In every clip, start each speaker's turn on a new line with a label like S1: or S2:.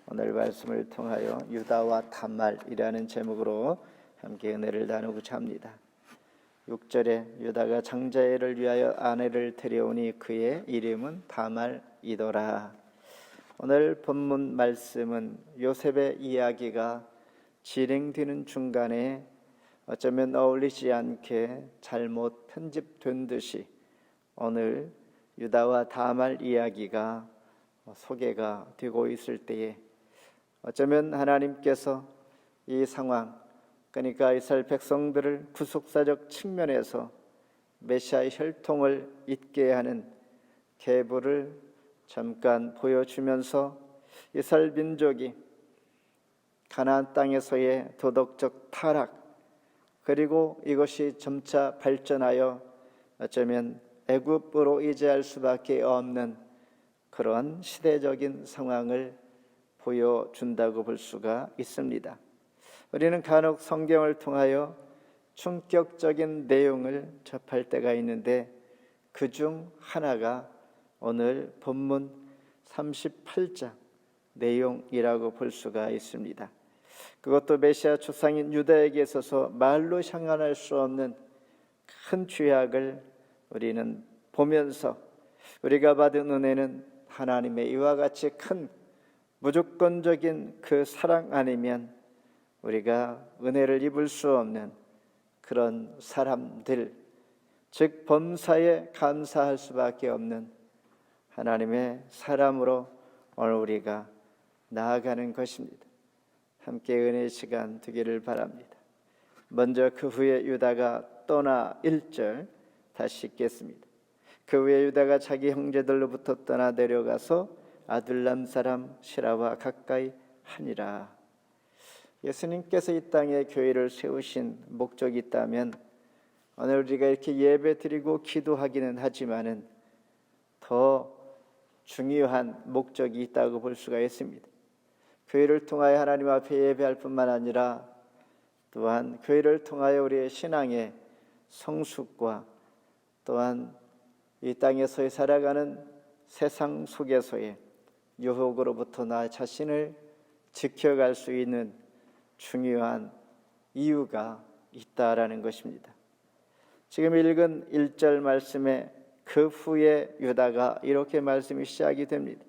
S1: 오늘 말씀을 통하여 유다와 다말이라는 제목으로 함께 은혜를 나누고자 합니다. 6절에 유다가 장자애를 위하여 아내를 데려오니 그의 이름은 다말이더라. 오늘 본문 말씀은 요셉의 이야기가 진행되는 중간에 어쩌면 어울리지 않게 잘못 편집된 듯이 오늘 유다와 다말 이야기가 소개가 되고 있을 때에 어쩌면 하나님께서 이 상황, 그러니까 이스라엘 백성들을 구속사적 측면에서 메시아의 혈통을 잊게 하는 계보를 잠깐 보여주면서 이스라엘 민족이 가나안 땅에서의 도덕적 타락, 그리고 이것이 점차 발전하여 어쩌면 애굽으로 이제할 수밖에 없는 그런 시대적인 상황을 보여준다고 볼 수가 있습니다. 우리는 간혹 성경을 통하여 충격적인 내용을 접할 때가 있는데 그 중 하나가 오늘 본문 38장 내용이라고 볼 수가 있습니다. 그것도 메시아 조상인 유다에게 있어서 말로 상관할 수 없는 큰 죄악을 우리는 보면서 우리가 받은 은혜는 하나님의 이와 같이 큰 무조건적인 그 사랑 아니면 우리가 은혜를 입을 수 없는 그런 사람들, 즉 범사에 감사할 수밖에 없는 하나님의 사람으로 오늘 우리가 나아가는 것입니다. 함께 은혜의 시간 되기를 바랍니다. 먼저 그 후에 유다가 떠나 1절 다시 읽겠습니다. 그 후에 유다가 자기 형제들로부터 떠나 내려가서 아둘람 사람 시라와 가까이 하니라. 예수님께서 이 땅에 교회를 세우신 목적이 있다면 오늘 우리가 이렇게 예배 드리고 기도하기는 하지만은 더 중요한 목적이 있다고 볼 수가 있습니다. 교회를 통하여 하나님 앞에 예배할 뿐만 아니라 또한 교회를 통하여 우리의 신앙의 성숙과 또한 이 땅에서의 살아가는 세상 속에서의 유혹으로부터 나 자신을 지켜갈 수 있는 중요한 이유가 있다라는 것입니다. 지금 읽은 1절 말씀에 그 후에 유다가 이렇게 말씀이 시작이 됩니다.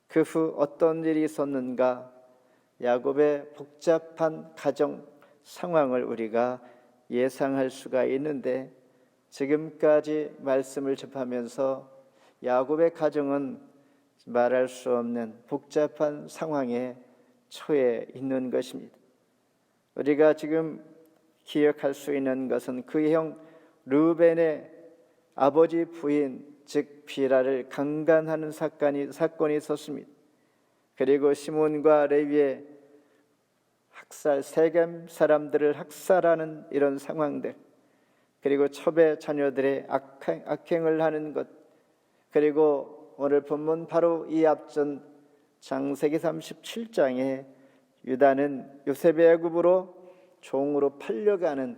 S1: 그 후 어떤 일이 있었는가? 야곱의 복잡한 가정 상황을 우리가 예상할 수가 있는데 지금까지 말씀을 접하면서 야곱의 가정은 말할 수 없는 복잡한 상황에 처해 있는 것입니다. 우리가 지금 기억할 수 있는 것은 그의 형 르우벤의 아버지 부인 즉 비라를 강간하는 사건이 있었습니다. 그리고 시몬과 레위의 학살, 세겜 사람들을 학살하는 이런 상황들, 그리고 첩의 자녀들의 악행을 하는 것, 그리고 오늘 본문 바로 이 앞전 창세기 37장에 유다는 요셉의 애굽으로 종으로 팔려가는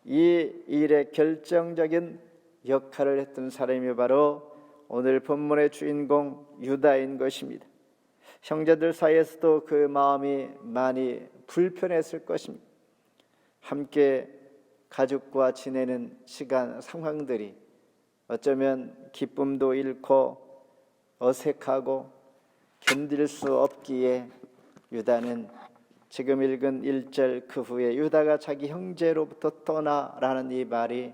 S1: 이 일의 결정적인 역할을 했던 사람이 바로 오늘 본문의 주인공 유다인 것입니다. 형제들 사이에서도 그 마음이 많이 불편했을 것입니다. 함께 가족과 지내는 시간, 상황들이 어쩌면 기쁨도 잃고 어색하고 견딜 수 없기에 유다는 지금 읽은 1절 그 후에 유다가 자기 형제로부터 떠나라는 이 말이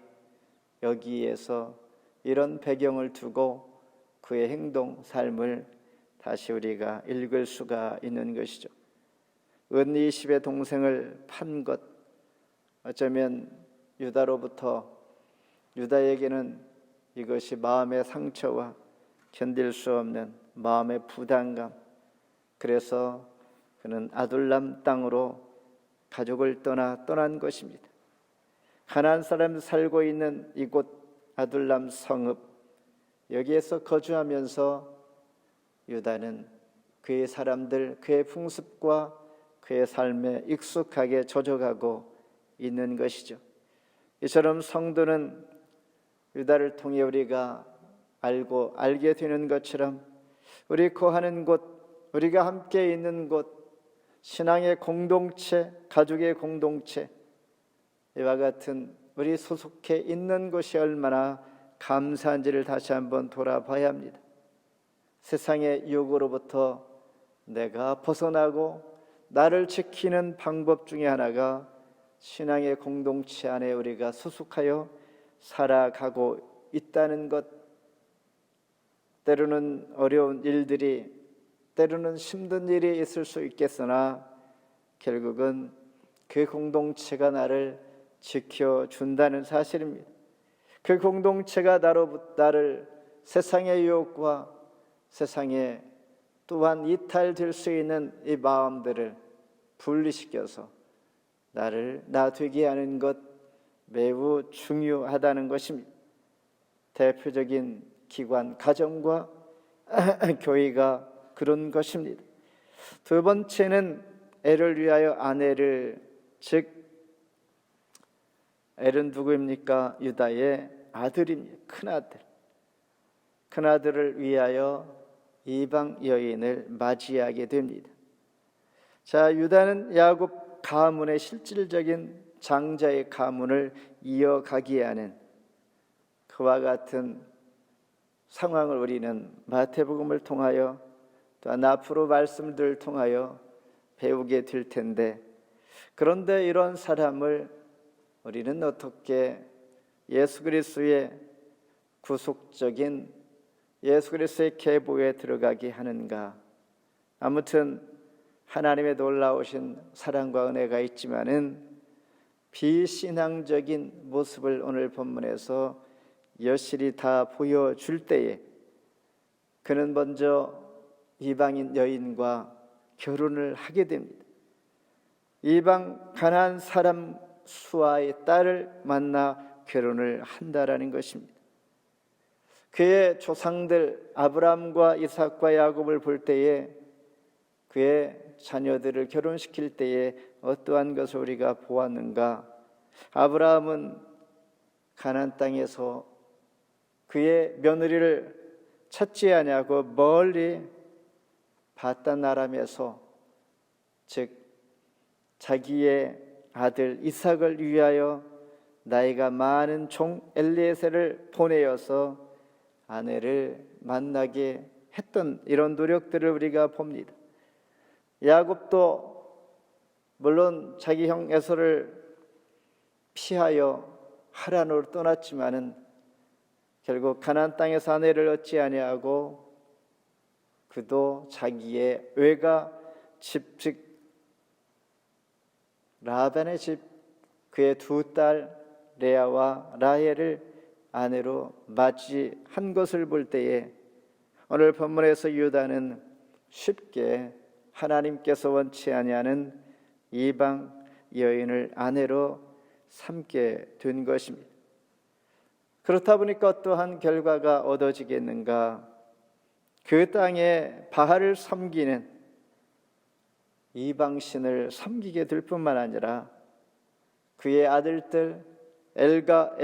S1: 여기에서 이런 배경을 두고 그의 행동, 삶을 다시 우리가 읽을 수가 있는 것이죠. 은 20의 동생을 판 것, 어쩌면 유다에게는 이것이 마음의 상처와 견딜 수 없는 마음의 부담감, 그래서 그는 아둘람 땅으로 가족을 떠난 것입니다. 가나안 사람 살고 있는 이곳 아둘람 성읍, 여기에서 거주하면서 유다는 그의 사람들, 그의 풍습과 그의 삶에 익숙하게 젖어가고 있는 것이죠. 이처럼 성도는 유다를 통해 우리가 알게 되는 것처럼 우리 거하는 곳, 우리가 함께 있는 곳, 신앙의 공동체, 가족의 공동체, 이와 같은 우리 소속해 있는 곳이 얼마나 감사한지를 다시 한번 돌아봐야 합니다. 세상의 유혹으로부터 내가 벗어나고 나를 지키는 방법 중에 하나가 신앙의 공동체 안에 우리가 소속하여 살아가고 있다는 것. 때로는 어려운 일들이, 때로는 힘든 일이 있을 수 있겠으나 결국은 그 공동체가 나를 지켜준다는 사실입니다. 그 공동체가 나를 세상의 유혹과 세상에 또한 이탈될 수 있는 이 마음들을 분리시켜서 나를 나 되게 하는 것 매우 중요하다는 것입니다. 대표적인 기관, 가정과 교회가 그런 것입니다. 두 번째는 애를 위하여 아내를, 즉 엘은 누구입니까? 유다의 아들입니다. 큰아들. 큰아들을 위하여 이방 여인을 맞이하게 됩니다. 자, 유다는 야곱 가문의 실질적인 장자의 가문을 이어가게 하는 그와 같은 상황을 우리는 마태복음을 통하여 또한 앞으로 말씀들을 통하여 배우게 될 텐데, 그런데 이런 사람을 우리는 어떻게 예수 그리스도의 구속적인 예수 그리스도의 계보에 들어가게 하는가? 아무튼 하나님의 놀라우신 사랑과 은혜가 있지만은 비신앙적인 모습을 오늘 본문에서 여실히 다 보여줄 때에 그는 먼저 이방인 여인과 결혼을 하게 됩니다. 이방 가나안 사람 수아의 딸을 만나 결혼을 한다라는 것입니다. 그의 조상들 아브라함과 이삭과 야곱을 볼 때에 그의 자녀들을 결혼시킬 때에 어떠한 것을 우리가 보았는가? 아브라함은 가나안 땅에서 그의 며느리를 찾지 아니하고 멀리 바단 아람에서, 즉 자기의 아들 이삭을 위하여 나이가 많은 종 엘리에셀을 보내어서 아내를 만나게 했던 이런 노력들을 우리가 봅니다. 야곱도 물론 자기 형 에서를 피하여 하란으로 떠났지만은 결국 가나안 땅에서 아내를 얻지 아니하고 그도 자기의 외가 집, 즉 라반의 집, 그의 두 딸 레아와 라헬을 아내로 맞이한 것을 볼 때에 오늘 본문에서 유다는 쉽게 하나님께서 원치 아니하는 이방 여인을 아내로 삼게 된 것입니다. 그렇다 보니까 어떠한 결과가 얻어지겠는가? 그 땅에 바알을 섬기는 이방신을 섬기게 될 뿐만 아니라 그의 아들들 엘과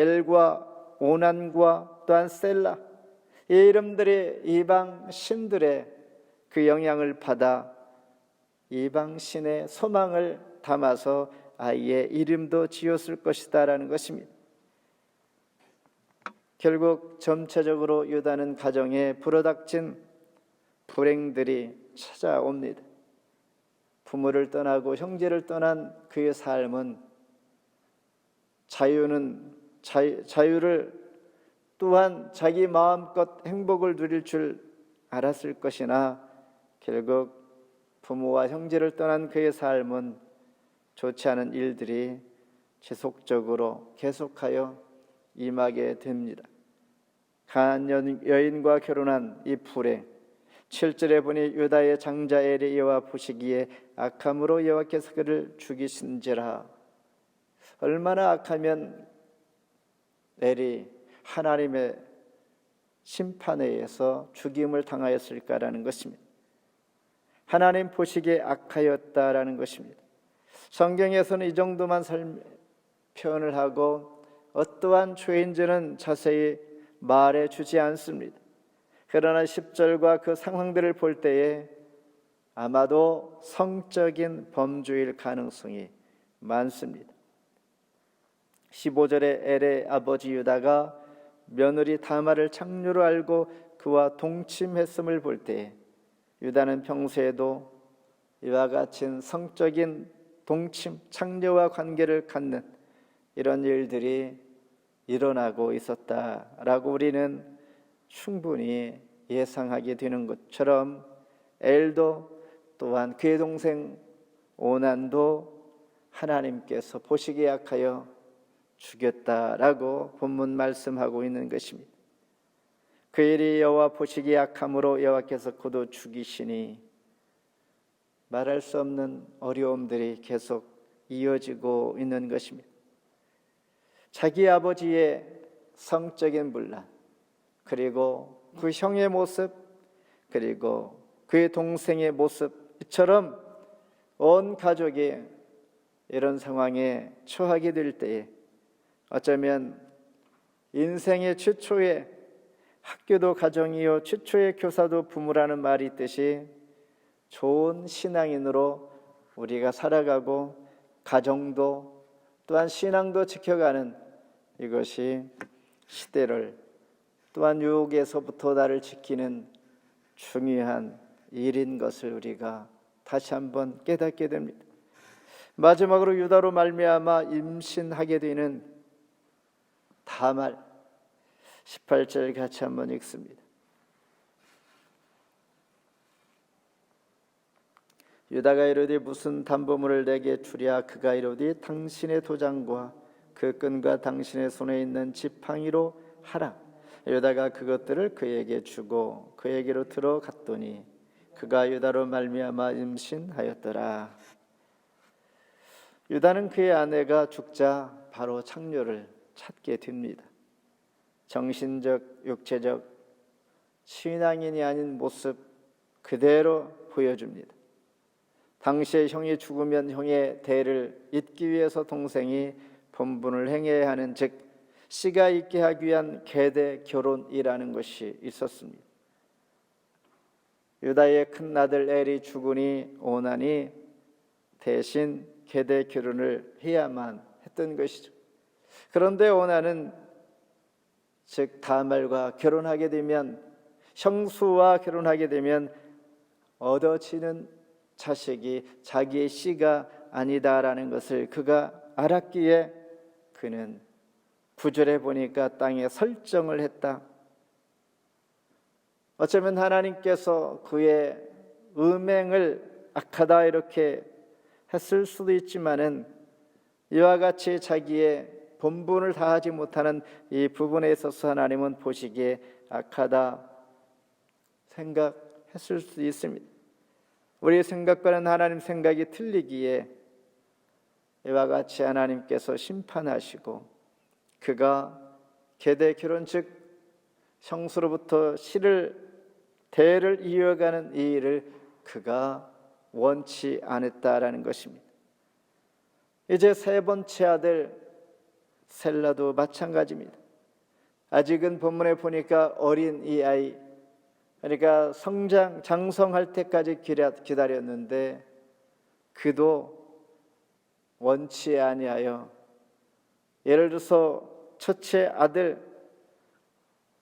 S1: 오난과 또한 셀라, 이 이름들이 이방신들의 그 영향을 받아 이방신의 소망을 담아서 아이의 이름도 지었을 것이다 라는 것입니다. 결국 전체적으로 유다는 가정에 불어닥친 불행들이 찾아옵니다. 부모를 떠나고 형제를 떠난 그의 삶은 자유를 또한 자기 마음껏 행복을 누릴 줄 알았을 것이나 결국 부모와 형제를 떠난 그의 삶은 좋지 않은 일들이 지속적으로 계속하여 임하게 됩니다. 가나안 여인과 결혼한 이 불행, 7절에 보니 유다의 장자 엘이 여호와 보시기에 악함으로 여호와께서 그를 죽이신지라. 얼마나 악하면 엘이 하나님의 심판에 의해서 죽임을 당하였을까라는 것입니다. 하나님 보시기에 악하였다라는 것입니다. 성경에서는 이 정도만 표현을 하고 어떠한 죄인지는 자세히 말해 주지 않습니다. 그러나 10절과 그 상황들을 볼 때에 아마도 성적인 범주일 가능성이 많습니다. 15절에 엘의 아버지 유다가 며느리 다말을 창녀로 알고 그와 동침했음을 볼 때 유다는 평소에도 이와 같은 성적인 동침, 창녀와 관계를 갖는 이런 일들이 일어나고 있었다라고 우리는 충분히 예상하게 되는 것처럼 엘도 또한 그의 동생 오난도 하나님께서 보시기에 약하여 죽였다라고 본문 말씀하고 있는 것입니다. 그 일이 여호와 보시기에 약함으로 여호와께서 그도 죽이시니 말할 수 없는 어려움들이 계속 이어지고 있는 것입니다. 자기 아버지의 성적인 분란, 그리고 그 형의 모습, 그리고 그의 동생의 모습처럼 온 가족이 이런 상황에 처하게 될 때에 어쩌면 인생의 최초의 학교도 가정이요 최초의 교사도 부모라는 말이 있듯이 좋은 신앙인으로 우리가 살아가고 가정도 또한 신앙도 지켜가는 이것이 시대를 또한 유혹에서부터 나를 지키는 중요한 일인 것을 우리가 다시 한번 깨닫게 됩니다. 마지막으로 유다로 말미암아 임신하게 되는 다말 18절 같이 한번 읽습니다. 유다가 이르되 무슨 담보물을 내게 주랴. 그가 이르되 당신의 도장과 그 끈과 당신의 손에 있는 지팡이로 하라. 유다가 그것들을 그에게 주고 그에게로 들어갔더니 그가 유다로 말미암아 임신하였더라. 유다는 그의 아내가 죽자 바로 창녀를 찾게 됩니다. 정신적, 육체적, 신앙인이 아닌 모습 그대로 보여줍니다. 당시에 형이 죽으면 형의 대를 잇기 위해서 동생이 본분을 행해야 하는, 즉 씨가 있게 하기 위한 계대 결혼이라는 것이 있었습니다. 유다의 큰 아들 엘이 죽으니 오난이 대신 계대 결혼을 해야만 했던 것이죠. 그런데 오난은 즉 다말과 결혼하게 되면, 형수와 결혼하게 되면 얻어지는 자식이 자기의 씨가 아니다라는 것을 그가 알았기에 그는 9절에 보니까 땅에 설정을 했다. 어쩌면 하나님께서 그의 음행을 악하다 이렇게 했을 수도 있지만은 이와 같이 자기의 본분을 다하지 못하는 이 부분에 있어서 하나님은 보시기에 악하다 생각했을 수도 있습니다. 우리의 생각과는 하나님 생각이 틀리기에 이와 같이 하나님께서 심판하시고 그가 계대 결혼, 즉 형수로부터 대를 이어가는 이 일을 그가 원치 않았다라는 것입니다. 이제 세 번째 아들 셀라도 마찬가지입니다. 아직은 본문에 보니까 어린 이 아이, 그러니까 장성할 때까지 기다렸는데 그도 원치 아니하여, 예를 들어서 첫째 아들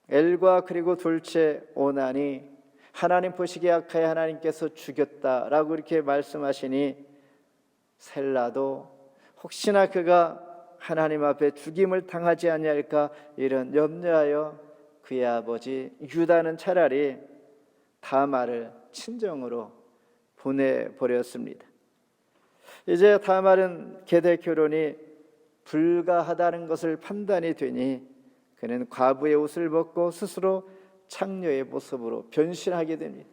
S1: 엘과 그리고 둘째 오난이 하나님 보시기에 악하여 하나님께서 죽였다라고 이렇게 말씀하시니 셀라도 혹시나 그가 하나님 앞에 죽임을 당하지 아니할까 이런 염려하여 그의 아버지 유다는 차라리 다말을 친정으로 보내버렸습니다. 이제 다말은 계대 결혼이 불가하다는 것을 판단이 되니 그는 과부의 옷을 벗고 스스로 창녀의 모습으로 변신하게 됩니다.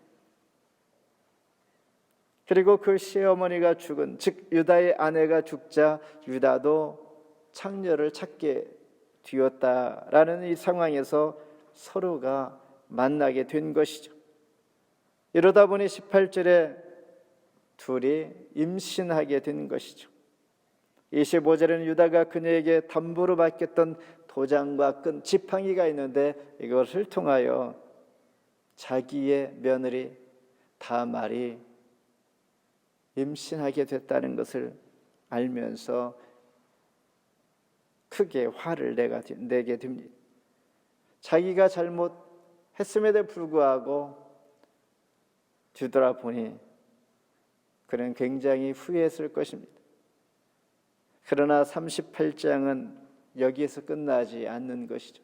S1: 그리고 그 시어머니가 죽은, 즉 유다의 아내가 죽자 유다도 창녀를 찾게 되었다라는 이 상황에서 서로가 만나게 된 것이죠. 이러다 보니 18절에 둘이 임신하게 된 것이죠. 25절에는 유다가 그녀에게 담보로 맡겼던 도장과 끈, 지팡이가 있는데 이것을 통하여 자기의 며느리 다말이 임신하게 됐다는 것을 알면서 크게 화를 내게 됩니다. 자기가 잘못했음에도 불구하고 뒤돌아보니 그는 굉장히 후회했을 것입니다. 그러나 38장은 여기에서 끝나지 않는 것이죠.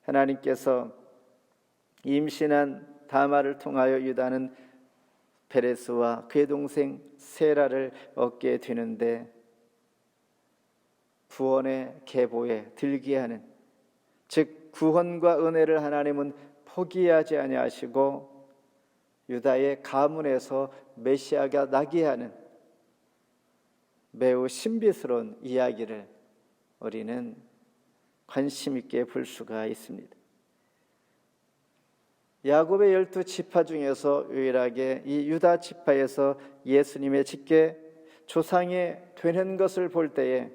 S1: 하나님께서 임신한 다말을 통하여 유다는 베레스와 그의 동생 세라를 얻게 되는데, 구원의 계보에 들게 하는, 즉 구원과 은혜를 하나님은 포기하지 아니하시고 유다의 가문에서 메시아가 나게 하는 매우 신비스러운 이야기를 우리는 관심 있게 볼 수가 있습니다. 야곱의 12지파 중에서 유일하게 이 유다 지파에서 예수님의 직계 조상이 되는 것을 볼 때에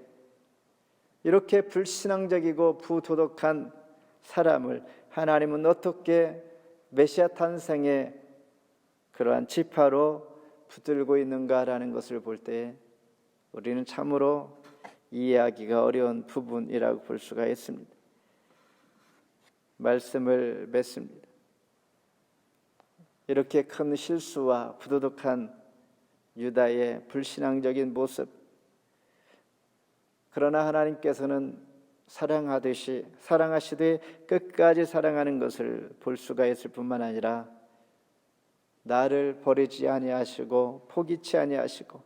S1: 이렇게 불신앙적이고 부도덕한 사람을 하나님은 어떻게 메시아 탄생의 그러한 지파로 붙들고 있는가라는 것을 볼 때 우리는 참으로 이해하기가 어려운 부분이라고 볼 수가 있습니다. 말씀을 맺습니다. 이렇게 큰 실수와 부도덕한 유다의 불신앙적인 모습, 그러나 하나님께서는 사랑하시되 끝까지 사랑하는 것을 볼 수가 있을 뿐만 아니라 나를 버리지 아니하시고 포기치 아니하시고,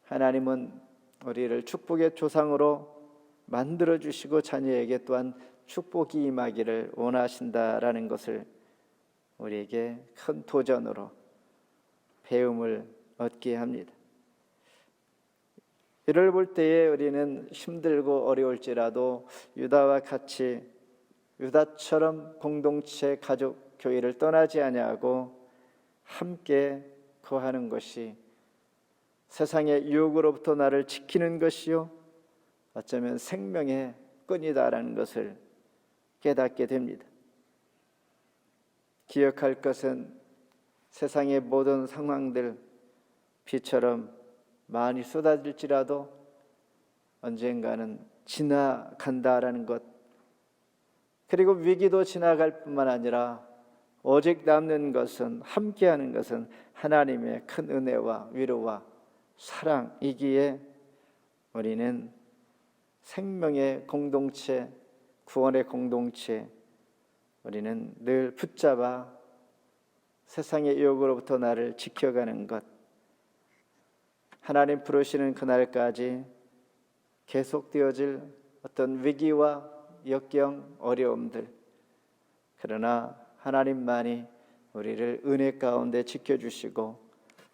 S1: 하나님은 우리를 축복의 조상으로 만들어주시고 자녀에게 또한 축복이 임하기를 원하신다라는 것을 우리에게 큰 도전으로 배움을 얻게 합니다. 이를 볼 때에 우리는 힘들고 어려울지라도 유다와 같이 유다처럼 공동체, 가족, 교회를 떠나지 아니하고 함께 거하는 것이 세상의 유혹으로부터 나를 지키는 것이요 어쩌면 생명의 끈이다라는 것을 깨닫게 됩니다. 기억할 것은 세상의 모든 상황들 비처럼 많이 쏟아질지라도 언젠가는 지나간다라는 것, 그리고 위기도 지나갈 뿐만 아니라 오직 남는 것은, 함께하는 것은 하나님의 큰 은혜와 위로와 사랑이기에 우리는 생명의 공동체, 구원의 공동체, 우리는 늘 붙잡아 세상의 유혹으로부터 나를 지켜가는 것, 하나님 부르시는 그날까지 계속되어질 어떤 위기와 역경, 어려움들, 그러나 하나님만이 우리를 은혜 가운데 지켜주시고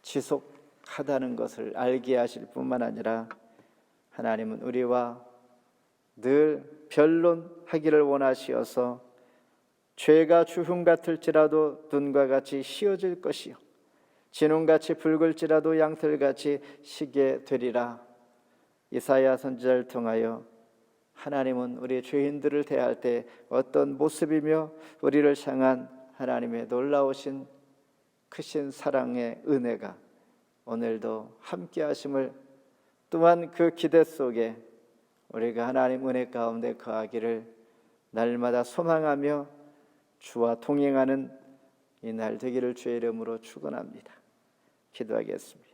S1: 지속하다는 것을 알게 하실 뿐만 아니라 하나님은 우리와 늘 변론하기를 원하시어서 죄가 주흉 같을지라도 눈과 같이 휘어질 것이요 진홍같이 붉을지라도 양털같이 희게 되리라. 이사야 선지자를 통하여 하나님은 우리 죄인들을 대할 때 어떤 모습이며 우리를 향한 하나님의 놀라우신 크신 사랑의 은혜가 오늘도 함께 하심을, 또한 그 기대 속에 우리가 하나님 은혜 가운데 거하기를 날마다 소망하며 주와 동행하는 이 날 되기를 주의 이름으로 축원합니다. 기도하겠습니다.